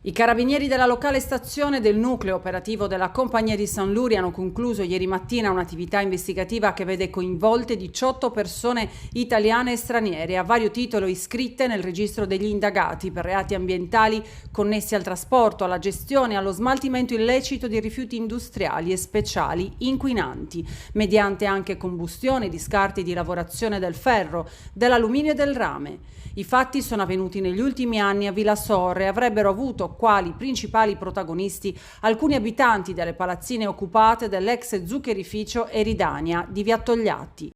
I carabinieri della locale stazione del nucleo operativo della Compagnia di San Luri hanno concluso ieri mattina un'attività investigativa che vede coinvolte 18 persone italiane e straniere a vario titolo iscritte nel registro degli indagati per reati ambientali connessi al trasporto, alla gestione e allo smaltimento illecito di rifiuti industriali e speciali inquinanti, mediante anche combustione di scarti di lavorazione del ferro, dell'alluminio e del rame. I fatti sono avvenuti negli ultimi anni a Villa Sorre e avrebbero avuto quali principali protagonisti alcuni abitanti delle palazzine occupate dell'ex zuccherificio Eridania di Via Togliatti.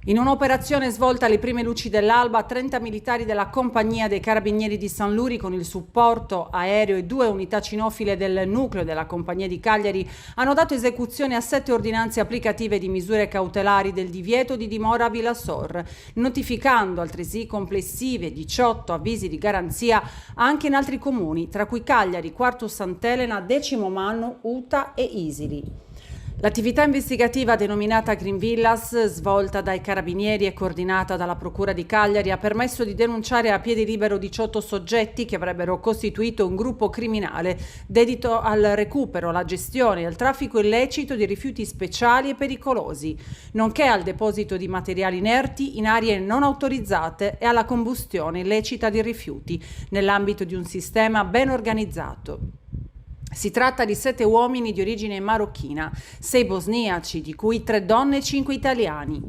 In un'operazione svolta alle prime luci dell'alba, 30 militari della Compagnia dei Carabinieri di San Luri, con il supporto aereo e 2 unità cinofile del nucleo della Compagnia di Cagliari, hanno dato esecuzione a 7 ordinanze applicative di misure cautelari del divieto di dimora a Villa Sorre, notificando altresì complessive 18 avvisi di garanzia anche in altri comuni, tra cui Cagliari, Quartu Sant'Elena, Decimo Mannu, Uta e Isili. L'attività investigativa denominata Green Villas, svolta dai carabinieri e coordinata dalla Procura di Cagliari, ha permesso di denunciare a piede libero 18 soggetti che avrebbero costituito un gruppo criminale dedito al recupero, alla gestione e al traffico illecito di rifiuti speciali e pericolosi, nonché al deposito di materiali inerti in aree non autorizzate e alla combustione illecita di rifiuti, nell'ambito di un sistema ben organizzato. Si tratta di 7 uomini di origine marocchina, 6 bosniaci, di cui 3 donne e 5 italiani.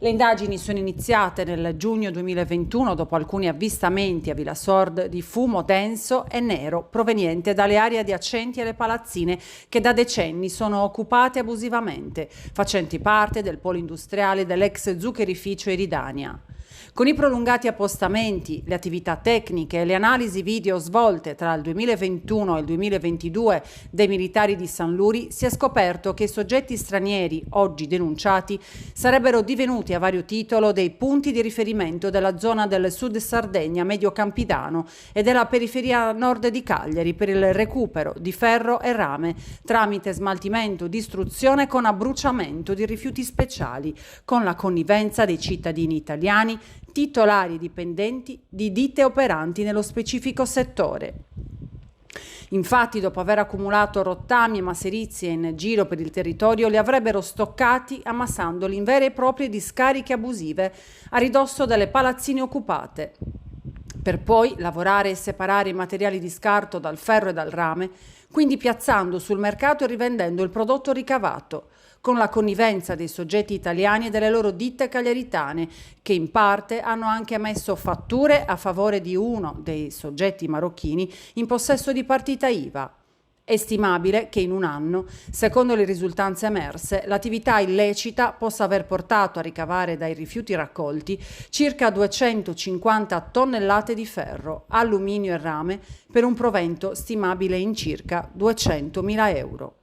Le indagini sono iniziate nel giugno 2021 dopo alcuni avvistamenti a Villa Sorre di fumo denso e nero proveniente dalle aree adiacenti alle palazzine che da decenni sono occupate abusivamente, facenti parte del polo industriale dell'ex zuccherificio Eridania. Con i prolungati appostamenti, le attività tecniche e le analisi video svolte tra il 2021 e il 2022 dai militari di San Luri, si è scoperto che i soggetti stranieri oggi denunciati sarebbero divenuti a vario titolo dei punti di riferimento della zona del sud Sardegna, Medio Campidano e della periferia nord di Cagliari per il recupero di ferro e rame tramite smaltimento, distruzione con abbruciamento di rifiuti speciali, con la connivenza dei cittadini italiani titolari e dipendenti di ditte operanti nello specifico settore. Infatti, dopo aver accumulato rottami e masserizie in giro per il territorio, li avrebbero stoccati ammassandoli in vere e proprie discariche abusive a ridosso delle palazzine occupate, per poi lavorare e separare i materiali di scarto dal ferro e dal rame, quindi piazzando sul mercato e rivendendo il prodotto ricavato, con la connivenza dei soggetti italiani e delle loro ditte cagliaritane, che in parte hanno anche emesso fatture a favore di uno dei soggetti marocchini in possesso di partita IVA. È stimabile che in un anno, secondo le risultanze emerse, l'attività illecita possa aver portato a ricavare dai rifiuti raccolti circa 250 tonnellate di ferro, alluminio e rame per un provento stimabile in circa 200.000 euro.